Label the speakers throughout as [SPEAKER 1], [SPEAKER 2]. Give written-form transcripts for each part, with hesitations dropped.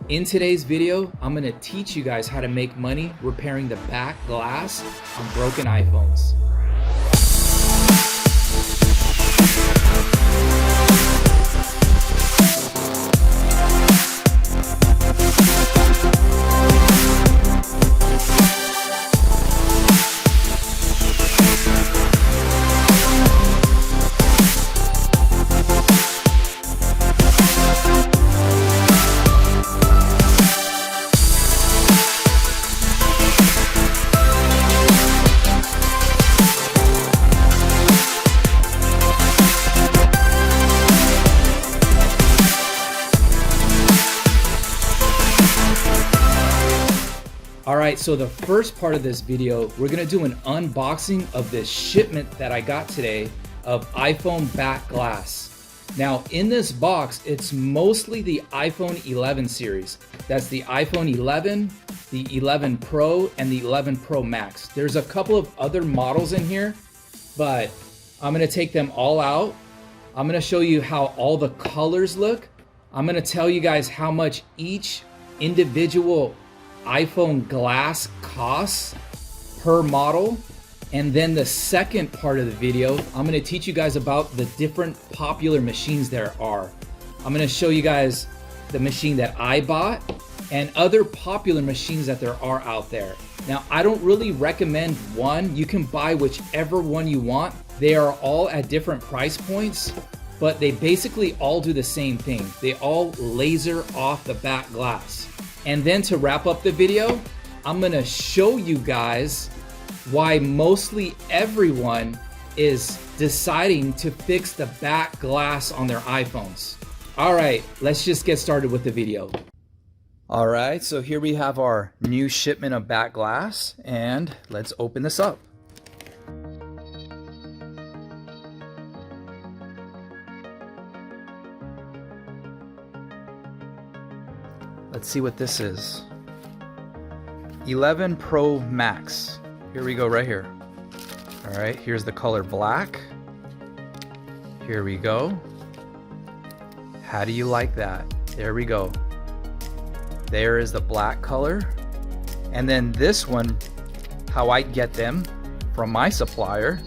[SPEAKER 1] In today's video, I'm gonna teach you guys how to make money repairing the back glass on broken iPhones. Alright, so the first part of this video, we're going to do an unboxing of this shipment that I got today of iPhone back glass. Now in this box, it's mostly the iPhone 11 series. That's the iPhone 11, the 11 Pro, and the 11 Pro Max. There's a couple of other models in here, but I'm going to take them all out. I'm going to show you how all the colors look. I'm going to tell you guys how much each individual iPhone glass costs per model. And then the second part of the video, I'm going to teach you guys about the different popular machines there are. I'm going to show you guys the machine that I bought and other popular machines that there are out there. Now, I don't really recommend one. You can buy whichever one you want. They are all at different price points, but they basically all do the same thing. They all laser off the back glass. And then to wrap up the video, I'm gonna show you guys why mostly everyone is deciding to fix the back glass on their iPhones. All right, let's just get started with the video. All right, so here we have our new shipment of back glass, and let's open this up. Let's see what this is. 11 Pro Max. Here we go right here. All right, here's the color black. Here we go. How do you like that? There we go. There is the black color. And then this one, how I get them from my supplier,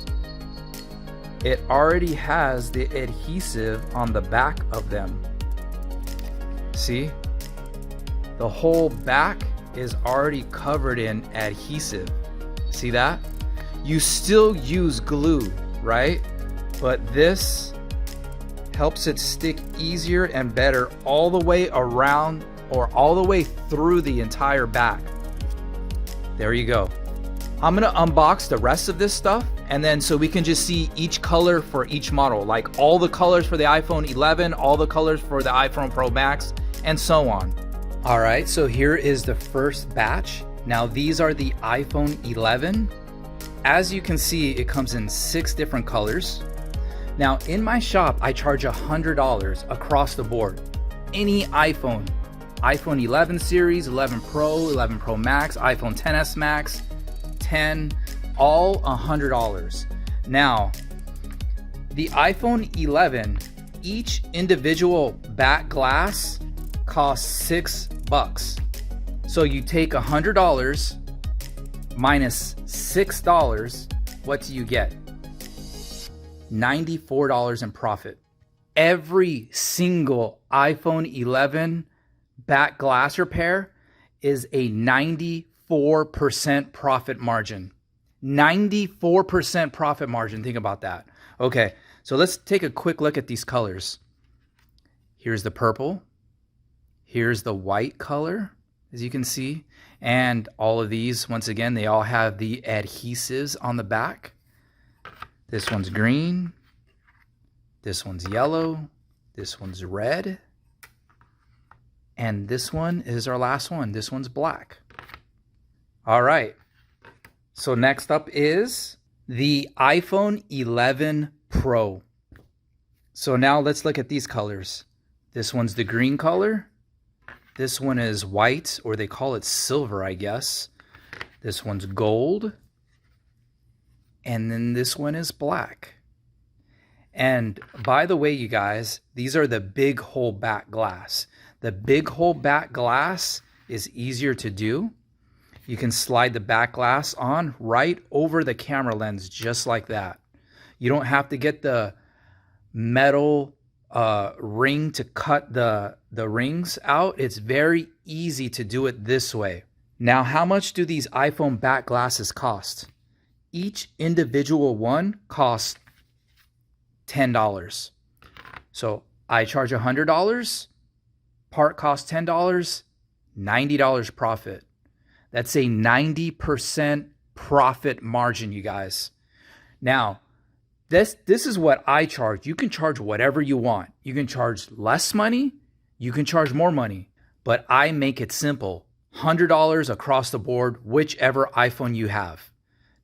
[SPEAKER 1] it already has the adhesive on the back of them. See? The whole back is already covered in adhesive. See that? You still use glue, right? But this helps it stick easier and better all the way around or all the way through the entire back. There you go. I'm gonna unbox the rest of this stuff, and then so we can just see each color for each model, like all the colors for the iPhone 11, all the colors for the iPhone Pro Max, and so on. All right, so here is the first batch. Now these are the iPhone 11. As you can see, it comes in 6 different colors. Now in my shop, I charge $100 across the board. Any iPhone 11 series, 11 Pro, 11 Pro Max, iPhone XS Max, 10, all $100. Now, the iPhone 11, each individual back glass costs $6. So you take $100 minus $6, what do you get? $94 in profit. Every single iPhone 11 back glass repair is a 94% profit margin. 94% profit margin, think about that. Okay, so let's take a quick look at these colors. Here's the purple. Here's the white color, as you can see. And all of these, once again, they all have the adhesives on the back. This one's green. This one's yellow. This one's red. And this one is our last one. This one's black. All right. So next up is the iPhone 11 Pro. So now let's look at these colors. This one's the green color. This one is white, or they call it silver, I guess. This one's gold. And then this one is black. And by the way, you guys, these are the big hole back glass. The big hole back glass is easier to do. You can slide the back glass on right over the camera lens just like that. You don't have to get the metal ring to cut the rings out. It's very easy to do it this way. Now, how much do these iPhone back glasses cost? Each individual one costs $10. So I charge $100, part costs $10, $90 profit. That's a 90% profit margin, you guys. Now, this is what I charge. You can charge whatever you want. You can charge less money, you can charge more money, but I make it simple. $100 across the board, whichever iPhone you have.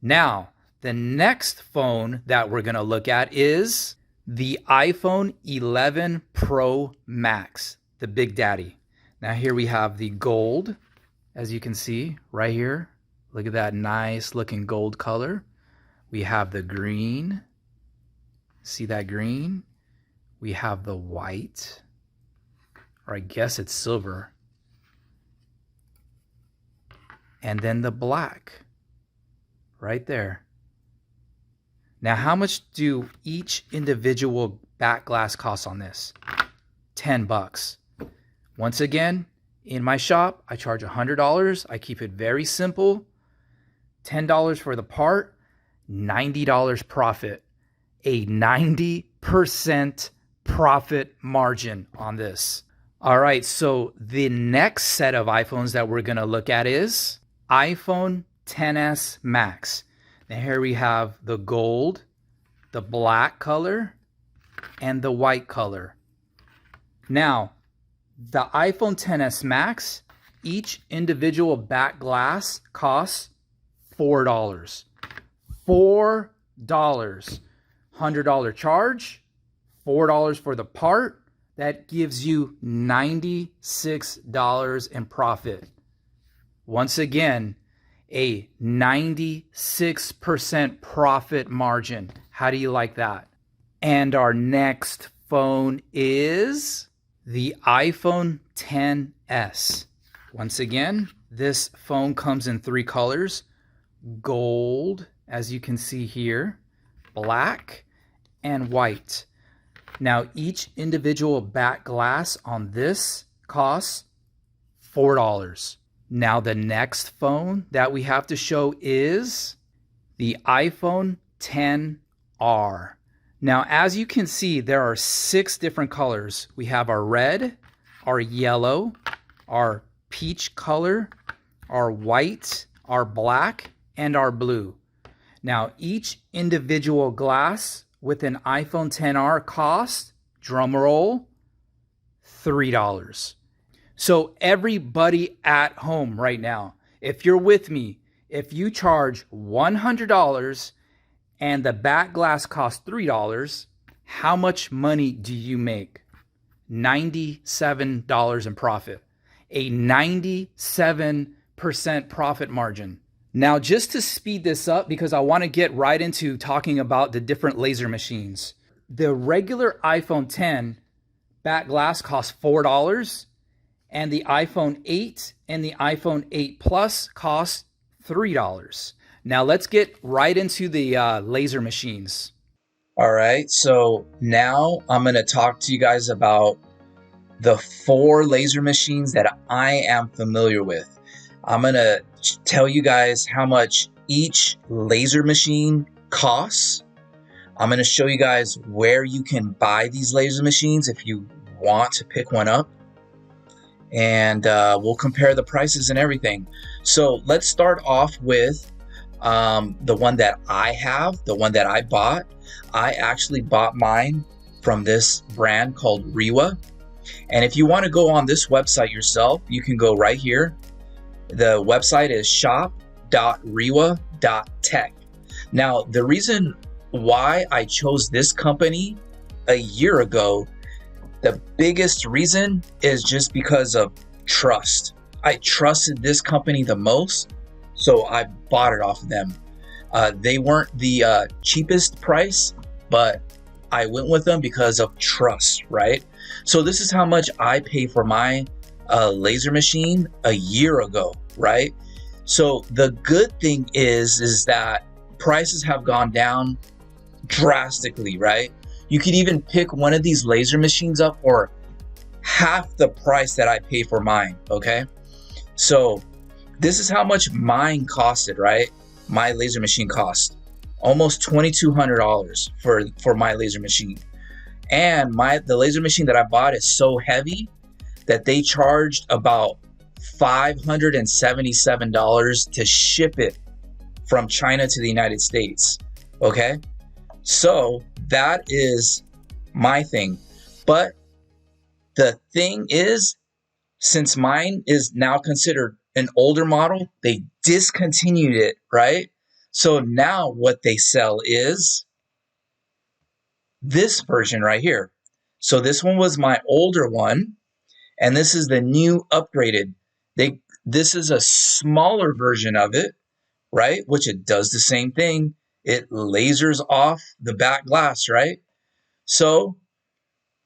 [SPEAKER 1] Now, the next phone that we're gonna look at is the iPhone 11 Pro Max, the Big Daddy. Now here we have the gold, as you can see right here. Look at that nice looking gold color. We have the green. See that green? We have the white, or I guess it's silver. And then the black, right there. Now, how much do each individual back glass cost on this? $10. Once again, in my shop, I charge $100. I keep it very simple. $10 for the part, $90 profit. A 90% profit margin on this. All right, so the next set of iPhones that we're gonna look at is iPhone XS Max. Now here we have the gold, the black color, and the white color. Now, the iPhone XS Max, each individual back glass costs $4. $4. $100 charge, $4 for the part. That gives you $96 in profit. Once again, a 96% profit margin. How do you like that? And our next phone is the iPhone XS. Once again, this phone comes in 3 colors. Gold, as you can see here, black, and white. Now, each individual back glass on this costs $4. Now, the next phone that we have to show is the iPhone XR. Now, as you can see, there are 6 different colors. We have our red, our yellow, our peach color, our white, our black, and our blue. Now, each individual glass with an iPhone XR costs, drum roll, $3. So everybody at home right now, if you're with me, if you charge $100 and the back glass costs $3, how much money do you make? $97 in profit. A 97% profit margin. Now, just to speed this up, because I want to get right into talking about the different laser machines. The regular iPhone X back glass costs $4, and the iPhone 8 and the iPhone 8 Plus cost $3. Now, let's get right into the laser machines. All right, so now I'm going to talk to you guys about the 4 laser machines that I am familiar with. I'm going to tell you guys how much each laser machine costs. I'm going to show you guys where you can buy these laser machines if you want to pick one up. And we'll compare the prices and everything. So let's start off with the one that I have, the one that I bought. I actually bought mine from this brand called Rewa. And if you want to go on this website yourself, you can go right here. The website is shop.rewa.tech. Now, the reason why I chose this company a year ago, the biggest reason is just because of trust. I trusted this company the most, so I bought it off of them. They weren't the cheapest price, but
[SPEAKER 2] I went with them because of trust, right? So this is how much I pay for my laser machine a year ago, right? So the good thing is that prices have gone down drastically, right? You could even pick one of these laser machines up for half the price that I pay for mine, okay? So this is how much mine costed, right? My laser machine cost almost $2,200 for my laser machine. And the laser machine that I bought is so heavy that they charged about $577 to ship it from China to the United States. Okay? So that is my thing. But the thing is, since mine is now considered an older model, they discontinued it, right? So now what they sell is this version right here. So this one was my older one, and this is the new upgraded. This is a smaller version of it, right? Which it does the same thing. It lasers off the back glass, right? So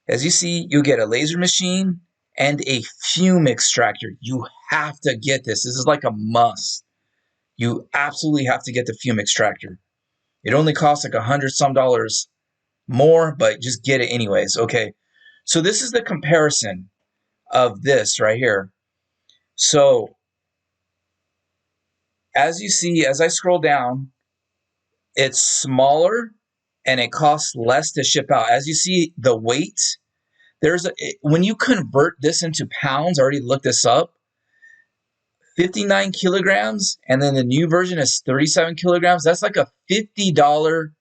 [SPEAKER 2] as you see, you get a laser machine and a fume extractor. You have to get this. This is like a must. You absolutely have to get the fume extractor. It only costs like $100 some more, but just get it anyways. Okay. So this is the comparison of this right here. So as you see, as I scroll down, it's smaller and it costs less to ship out. As you see, the weight, when you convert this into pounds, I already looked this up, 59 kilograms, and then the new version is 37 kilograms. That's like a $50,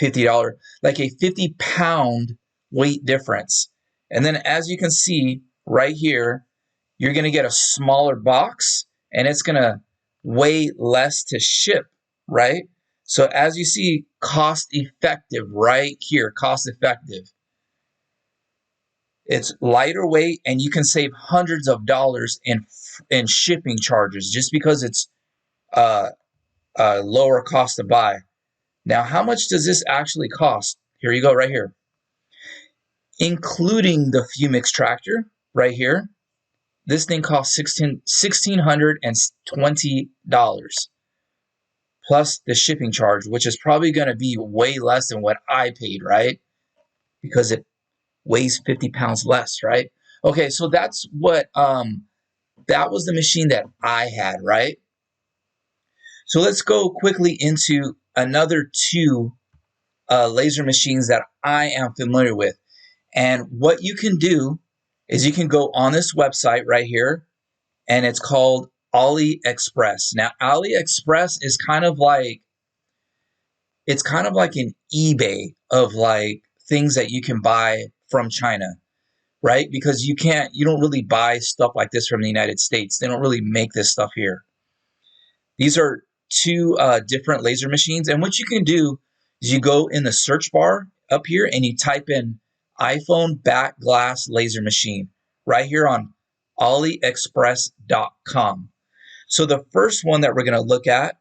[SPEAKER 2] like a 50-pound weight difference. And then as you can see right here, you're going to get a smaller box and it's going to weigh less to ship, right? So as you see, cost effective right here, cost effective. It's lighter weight and you can save hundreds of dollars in shipping charges just because it's a lower cost to buy. Now, how much does this actually cost? Here you go, right here. Including the fume extractor, right here. This thing costs $1,620 plus the shipping charge, which is probably going to be way less than what I paid, right? Because it weighs 50 pounds less, right? Okay, so that's what that was the machine that I had, right? So let's go quickly into another two laser machines that I am familiar with. And what you can do is you can go on this website right here, and it's called AliExpress. Now, AliExpress is kind of like an eBay of like things that you can buy from China, right? Because you don't really buy stuff like this from the United States. They don't really make this stuff here. These are two different laser machines. And what you can do is you go in the search bar up here and you type in iPhone back glass laser machine right here on AliExpress.com. So the first one that we're going to look at,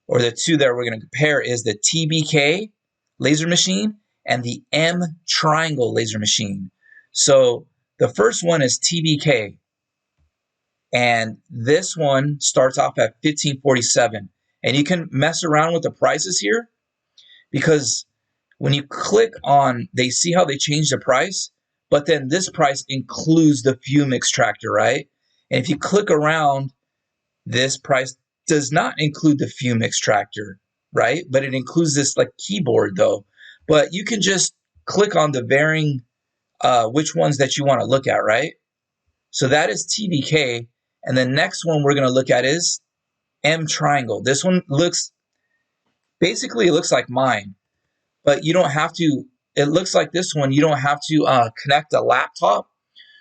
[SPEAKER 2] or the two that we're going to compare, is the TBK laser machine and the M triangle laser machine. So the first one is TBK. And this one starts off at $1,547. And you can mess around with the prices here because when you click on, they see how they change the price, but then this price includes the fume extractor, right? And if you click around, this price does not include the fume extractor, right? But it includes this like keyboard though. But you can just click on the varying which ones that you want to look at, right? So that is TBK. And the next one we're going to look at is M triangle. This one looks like mine, but you don't have to. It looks like this one. You don't have to connect a laptop.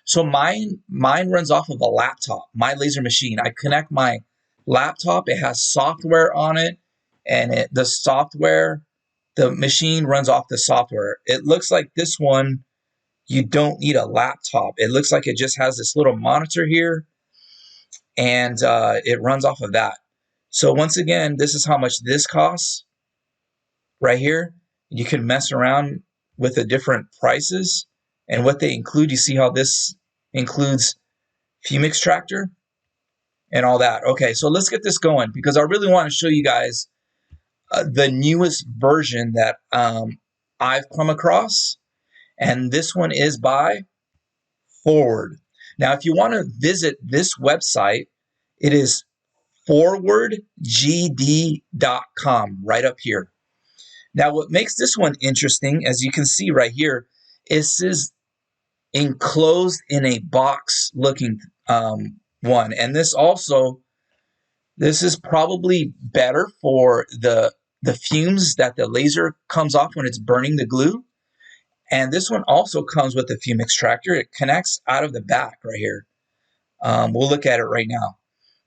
[SPEAKER 2] So mine runs off of a laptop. My laser machine. I connect my laptop. It has software on it, and the machine runs off the software. It looks like this one. You don't need a laptop. It looks like it just has this little monitor here, and it runs off of that. So once again, this is how much this costs right here. You can mess around with the different prices and what they include. You see how this includes Fume Extractor and all that. Okay, so let's get this going because I really want to show you guys the newest version that I've come across. And this one is by Forward. Now, if you want to visit this website, it is forwardgd.com right up here. Now, what makes this one interesting, as you can see right here, is this enclosed in a box looking one. And this is probably better for the fumes that the laser comes off when it's burning the glue. And this one also comes with the fume extractor. It connects out of the back right here. We'll look at it right now.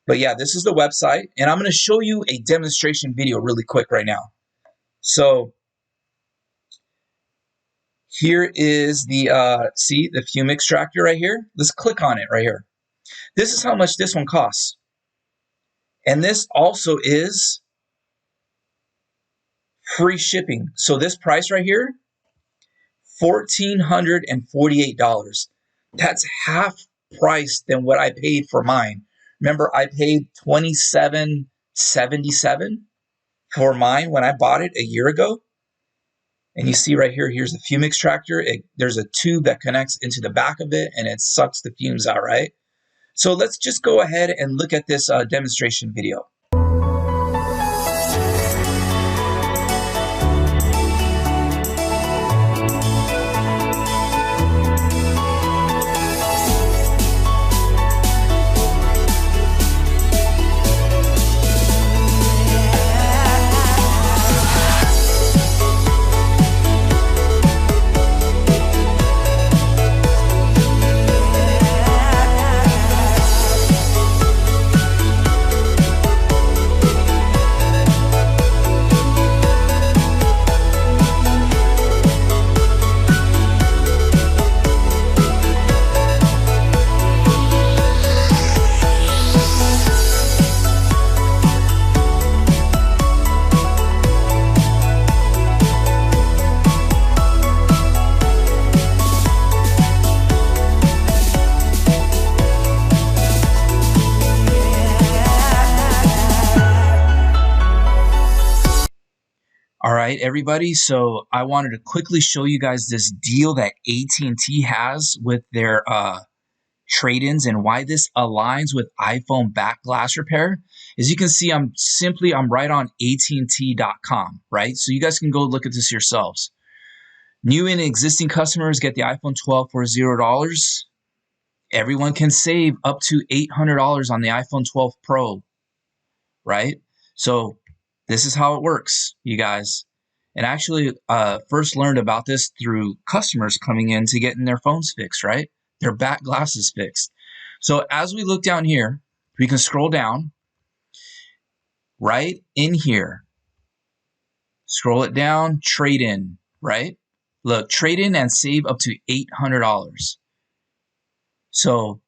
[SPEAKER 2] But yeah, this is the website. And I'm going to show you a demonstration video really quick right now. So here is the, see the fume extractor right here? Let's click on it right here. This is how much this one costs. And this also is free shipping. So this price right here, $1,448. That's half price than what I paid for mine. Remember, I paid $27.77 for mine when I bought it a year ago. And you see right here, here's the fume extractor. There's a tube that connects into the back of it, and it sucks the fumes out, right? So let's just go ahead and look at this demonstration video. All right, everybody. So I wanted to quickly show you guys this deal that AT&T has with their trade-ins and why this aligns with iPhone back glass repair. As you can see, I'm right on AT&T.com, right? So you guys can go look at this yourselves. New and existing customers get the iPhone 12 for $0. Everyone can save up to $800 on the iPhone 12 Pro, right? So this is how it works, you guys. And actually first learned about this through customers coming in to getting their phones fixed, right? Their back glasses fixed. So as we look down here, we can scroll down right in here. Scroll it down, trade in, right? Look, trade in and save up to $800. So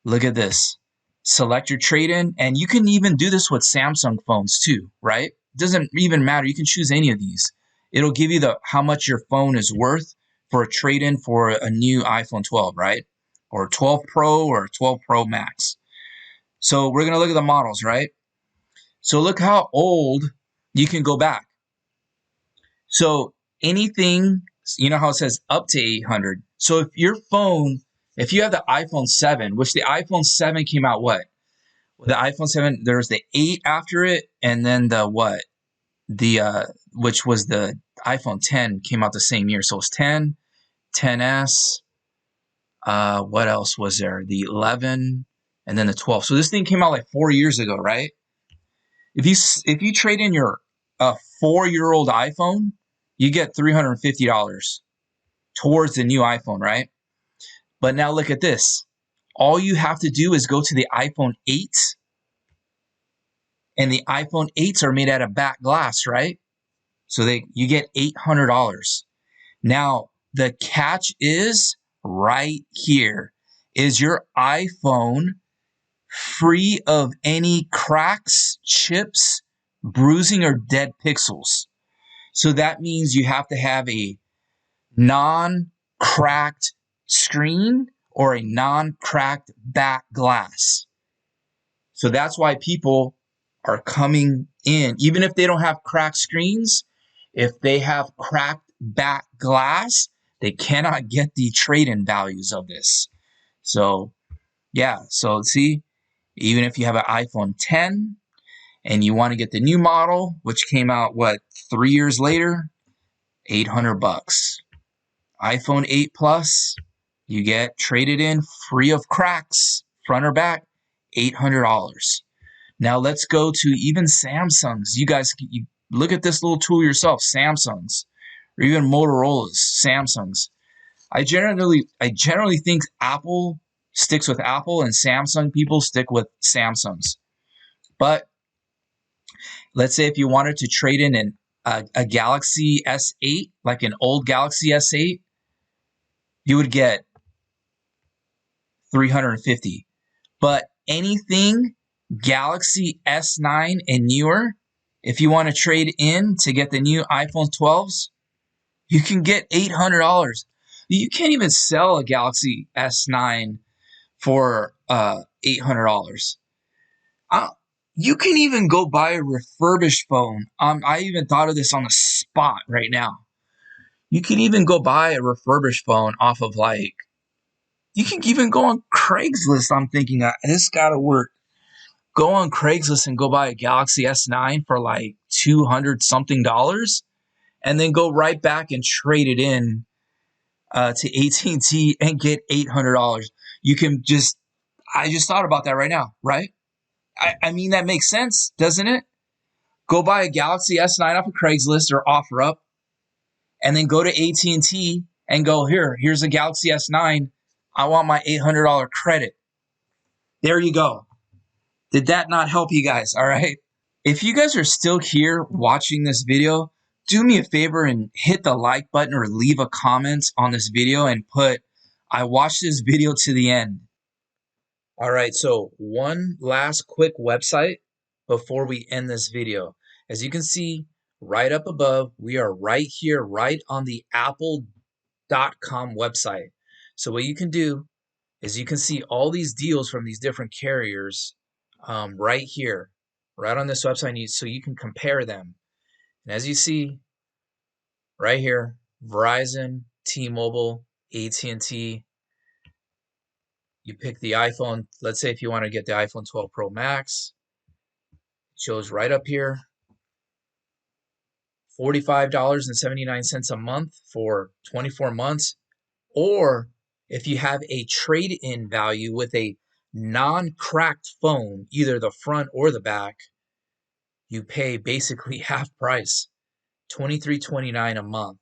[SPEAKER 2] look at this. Select your trade-in, and you can even do this with Samsung phones too, right? It doesn't even matter. You can choose any of these. It'll give you how much your phone is worth for a trade-in for a new iPhone 12, right? Or 12 Pro or 12 Pro Max. So we're going to look at the models, right? So look how old you can go back. So anything, you know how it says up to 800. So if your phone, if you have the iPhone 7, which the iPhone 7 came out what? The iPhone 7, there's the 8 after it, and then the what? Which was the iPhone 10 came out the same year. So it's 10, 10S, what else was there? The 11, and then the 12. So this thing came out like 4 years ago, right? If you trade in your 4-year-old iPhone, you get $350 towards the new iPhone, right? But now look at this. All you have to do is go to the iPhone 8, and the iPhone 8s are made out of back glass, right? So you get $800. Now, the catch is right here. Is your iPhone free of any cracks, chips, bruising, or dead pixels? So that means you have to have a non-cracked screen or a non-cracked back glass. So that's why people are coming in, even if they don't have cracked screens, if they have cracked back glass, they cannot get the trade-in values of this. So yeah, so see, even if you have an iPhone 10 and you want to get the new model, which came out, 3 years later, $800. iPhone 8 Plus, you get traded in free of cracks, front or back, $800. Now let's go to even Samsung's. You guys, you look at this little tool yourself, Samsung's, or even Motorola's, Samsung's. I generally think Apple sticks with Apple and Samsung people stick with Samsung's. But let's say if you wanted to trade in a Galaxy S8, like an old Galaxy S8, you would get $350. But anything Galaxy S9 and newer, if you want to trade in to get the new iPhone 12s, you can get $800. You can't even sell a Galaxy S9 for $800. You can even go buy a refurbished phone. I even thought of this on the spot right now. You can even go buy a refurbished phone off of you can even go on Craigslist. I'm thinking this gotta work. Go on Craigslist and go buy a Galaxy S9 for $200 something, and then go right back and trade it in to AT&T and get $800. You can I just thought about that right now, right? I mean, that makes sense, doesn't it? Go buy a Galaxy S9 off of Craigslist or OfferUp, and then go to AT&T and go, here's a Galaxy S9. I want my $800 credit. There you go. Did that not help you guys? All right. If you guys are still here watching this video, do me a favor and hit the like button or leave a comment on this video and put, I watched this video to the end. All right, so one last quick website before we end this video. As you can see right up above, we are right here, right on the apple.com website. So what you can do is you can see all these deals from these different carriers right here, right on this website, so you can compare them. And as you see right here, Verizon, T-Mobile, AT&T, you pick the iPhone. Let's say if you want to get the iPhone 12 Pro Max, it shows right up here, $45.79 a month for 24 months. Or if you have a trade-in value with a non-cracked phone, either the front or the back, you pay basically half price, $23.29 a month.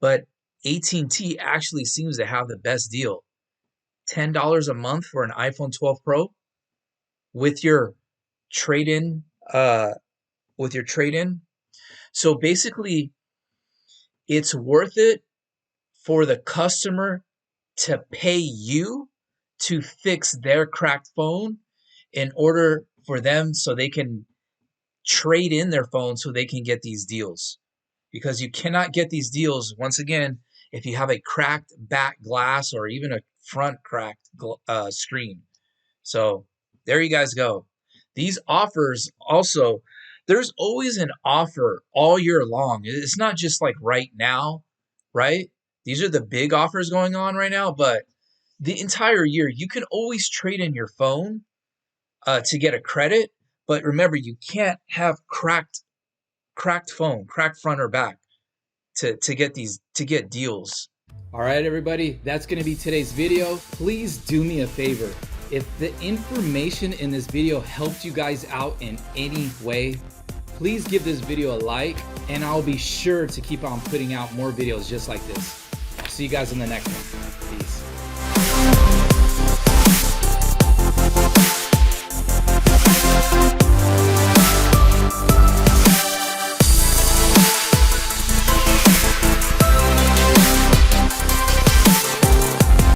[SPEAKER 2] But AT&T actually seems to have the best deal. $10 a month for an iPhone 12 Pro with your trade-in. So basically, it's worth it for the customer to pay you to fix their cracked phone in order for them so they can trade in their phone so they can get these deals. Because you cannot get these deals, once again, if you have a cracked back glass or even a front cracked screen. So there you guys go. These offers also, there's always an offer all year long. It's not just like right now, right? These are the big offers going on right now, but the entire year, you can always trade in your phone to get a credit. But remember, you can't have cracked phone, cracked front or back to get deals. All right, everybody, that's going to be today's video. Please do me a favor. If the information in this video helped you guys out in any way, please give this video a like, and I'll be sure to keep on putting out more videos just like this. I'll see you guys in the next one.